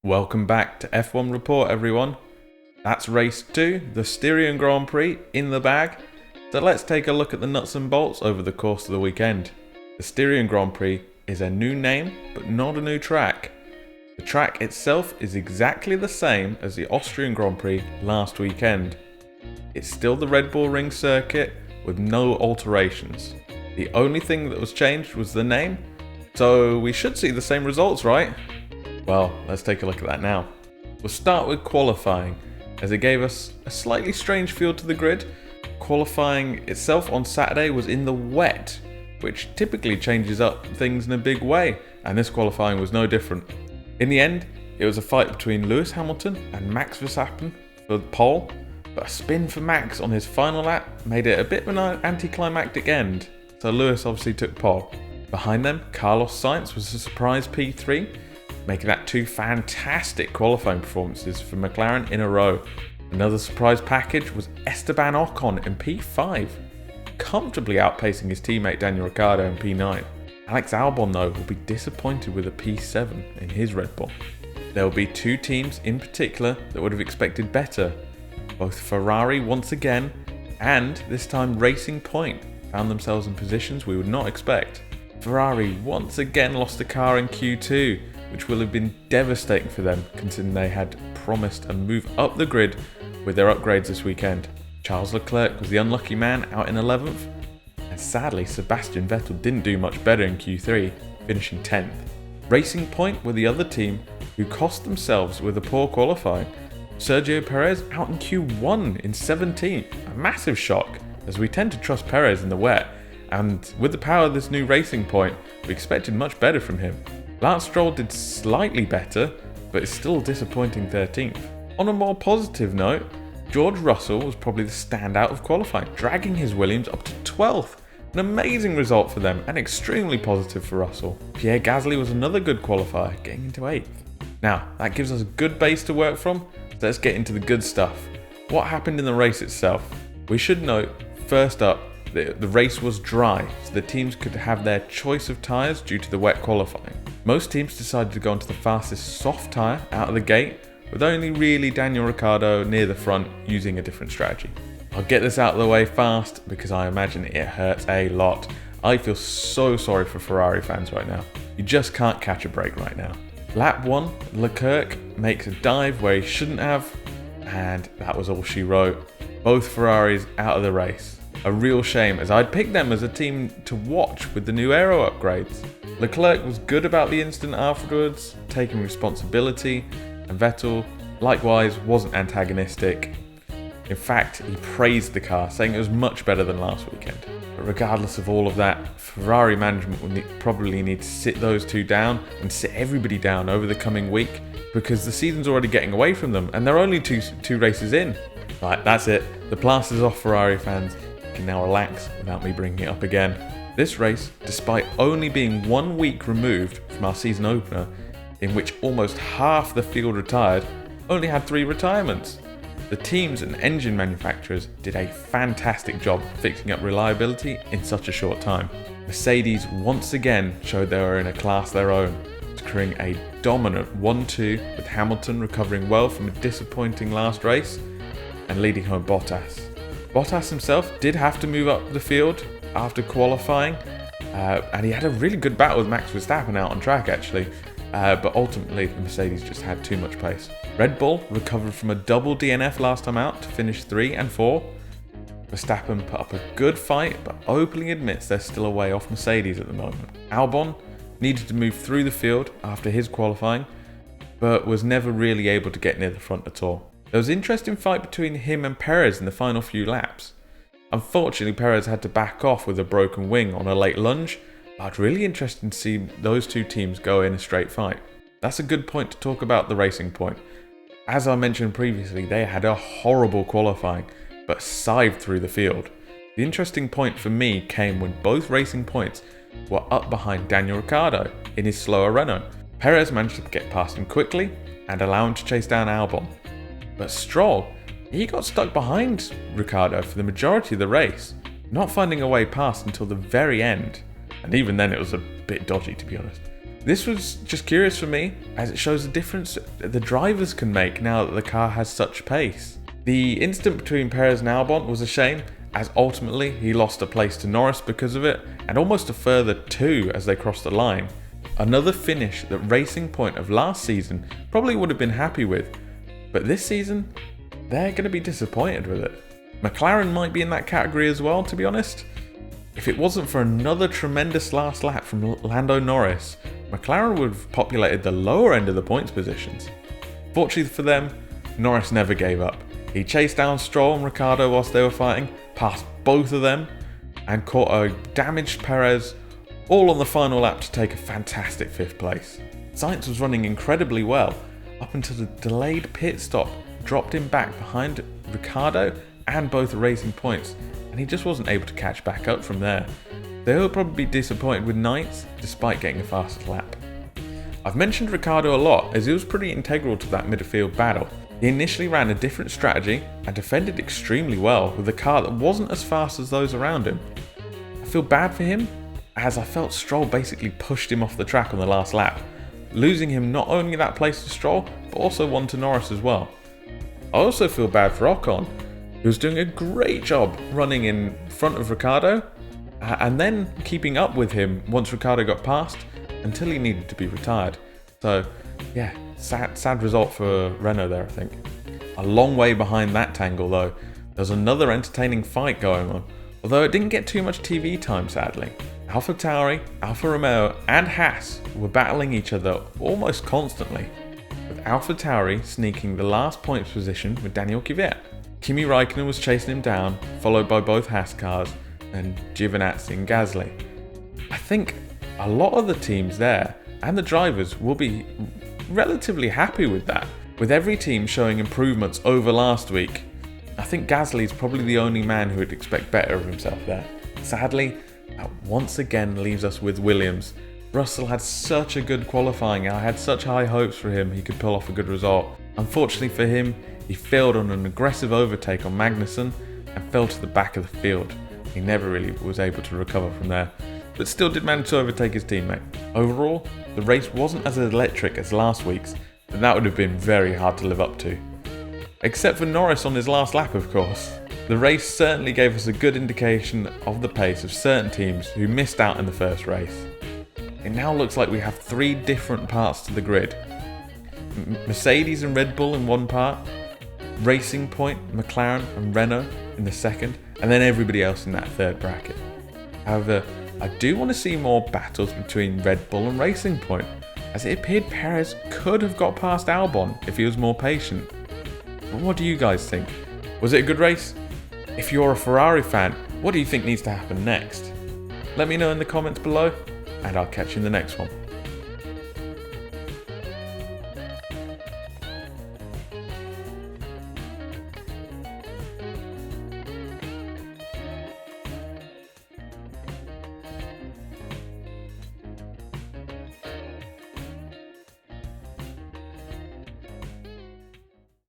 Welcome back to F1 Report, everyone. That's race 2, the Styrian Grand Prix, in the bag. So let's take a look at the nuts and bolts over the course of the weekend. The Styrian Grand Prix is a new name, but not a new track. The track itself is exactly the same as the Austrian Grand Prix last weekend. It's still the Red Bull Ring circuit with no alterations. The only thing that was changed was the name, so we should see the same results, right? Well, let's take a look at that now. We'll start with qualifying, as it gave us a slightly strange feel to the grid. Qualifying itself on Saturday was in the wet, which typically changes up things in a big way, and this qualifying was no different. In the end, it was a fight between Lewis Hamilton and Max Verstappen for the pole, but a spin for Max on his final lap made it a bit of an anticlimactic end, so Lewis obviously took pole. Behind them, Carlos Sainz was a surprise P3, making that two fantastic qualifying performances for McLaren in a row. Another surprise package was Esteban Ocon in P5, comfortably outpacing his teammate Daniel Ricciardo in P9. Alex Albon, though, will be disappointed with a P7 in his Red Bull. There will be two teams in particular that would have expected better. Both Ferrari once again, and this time Racing Point, found themselves in positions we would not expect. Ferrari once again lost a car in Q2, which will have been devastating for them considering they had promised a move up the grid with their upgrades this weekend. Charles Leclerc was the unlucky man out in 11th, and sadly Sebastian Vettel didn't do much better in Q3, finishing 10th. Racing Point were the other team who cost themselves with a poor qualifying. Sergio Perez out in Q1 in 17th, a massive shock as we tend to trust Perez in the wet, and with the power of this new Racing Point, we expected much better from him. Lance Stroll did slightly better, but is still disappointing 13th. On a more positive note, George Russell was probably the standout of qualifying, dragging his Williams up to 12th. An amazing result for them and extremely positive for Russell. Pierre Gasly was another good qualifier, getting into 8th. Now, that gives us a good base to work from, so let's get into the good stuff. What happened in the race itself? We should note, first up, the race was dry, so the teams could have their choice of tyres due to the wet qualifying. Most teams decided to go onto the fastest soft tyre out of the gate, with only really Daniel Ricciardo near the front using a different strategy. I'll get this out of the way fast because I imagine it hurts a lot. I feel so sorry for Ferrari fans right now. You just can't catch a break right now. Lap 1, Leclerc makes a dive where he shouldn't have, and that was all she wrote. Both Ferraris out of the race. A real shame, as I'd picked them as a team to watch with the new aero upgrades. Leclerc was good about the incident afterwards, taking responsibility, and Vettel, likewise, wasn't antagonistic. In fact, he praised the car, saying it was much better than last weekend. But regardless of all of that, Ferrari management will probably need to sit those two down and sit everybody down over the coming week, because the season's already getting away from them, and they're only two races in. Right, that's it. The plaster's off, Ferrari fans. You can now relax without me bringing it up again. This race, despite only being 1 week removed from our season opener, in which almost half the field retired, only had 3 retirements. The teams and engine manufacturers did a fantastic job fixing up reliability in such a short time. Mercedes once again showed they were in a class of their own, securing a dominant 1-2 with Hamilton recovering well from a disappointing last race and leading home Bottas. Bottas himself did have to move up the field after qualifying, and he had a really good battle with Max Verstappen out on track actually, but ultimately the Mercedes just had too much pace. Red Bull recovered from a double DNF last time out to finish 3 and 4. Verstappen put up a good fight, but openly admits they're still a way off Mercedes at the moment. Albon needed to move through the field after his qualifying, but was never really able to get near the front at all. There was an interesting fight between him and Perez in the final few laps. Unfortunately, Perez had to back off with a broken wing on a late lunge, but really interesting to see those two teams go in a straight fight. That's a good point to talk about the Racing Point. As I mentioned previously, they had a horrible qualifying, but scythed through the field. The interesting point for me came when both Racing Points were up behind Daniel Ricciardo in his slower Renault. Perez managed to get past him quickly and allow him to chase down Albon. But Stroll, he got stuck behind Ricciardo for the majority of the race, not finding a way past until the very end, and even then it was a bit dodgy to be honest. This was just curious for me, as it shows the difference the drivers can make now that the car has such pace. The incident between Perez and Albon was a shame, as ultimately he lost a place to Norris because of it, and almost a further 2 as they crossed the line. Another finish that Racing Point of last season probably would have been happy with, but this season, they're going to be disappointed with it. McLaren might be in that category as well, to be honest. If it wasn't for another tremendous last lap from Lando Norris, McLaren would have populated the lower end of the points positions. Fortunately for them, Norris never gave up. He chased down Stroll and Ricciardo whilst they were fighting, passed both of them, and caught a damaged Perez, all on the final lap to take a fantastic 5th place. Sainz was running incredibly well, up until the delayed pit stop dropped him back behind Ricciardo and both Racing Points, and he just wasn't able to catch back up from there. They will probably be disappointed with ninths, despite getting a fastest lap. I've mentioned Ricciardo a lot, as he was pretty integral to that midfield battle. He initially ran a different strategy and defended extremely well with a car that wasn't as fast as those around him. I feel bad for him, as I felt Stroll basically pushed him off the track on the last lap, losing him not only that place to Stroll, but also one to Norris as well. I also feel bad for Ocon, who was doing a great job running in front of Ricciardo, and then keeping up with him once Ricciardo got past, until he needed to be retired. So yeah, sad result for Renault there, I think. A long way behind that tangle though, there's another entertaining fight going on, although it didn't get too much TV time sadly. AlphaTauri, Alfa Romeo and Haas were battling each other almost constantly, with AlphaTauri sneaking the last points position with Daniel Kvyat. Kimi Raikkonen was chasing him down, followed by both Haas cars and Giovinazzi and Gasly. I think a lot of the teams there and the drivers will be relatively happy with that, with every team showing improvements over last week. I think Gasly's probably the only man who would expect better of himself there. Sadly, that once again leaves us with Williams. Russell had such a good qualifying, I had such high hopes for him he could pull off a good result. Unfortunately for him, he failed on an aggressive overtake on Magnussen and fell to the back of the field. He never really was able to recover from there, but still did manage to overtake his teammate. Overall, the race wasn't as electric as last week's, but that would have been very hard to live up to. Except for Norris on his last lap, of course. The race certainly gave us a good indication of the pace of certain teams who missed out in the first race. It now looks like we have 3 different parts to the grid. Mercedes and Red Bull in one part, Racing Point, McLaren and Renault in the second, and then everybody else in that third bracket. However, I do want to see more battles between Red Bull and Racing Point, as it appeared Perez could have got past Albon if he was more patient. But what do you guys think? Was it a good race? If you're a Ferrari fan, what do you think needs to happen next? Let me know in the comments below, and I'll catch you in the next one.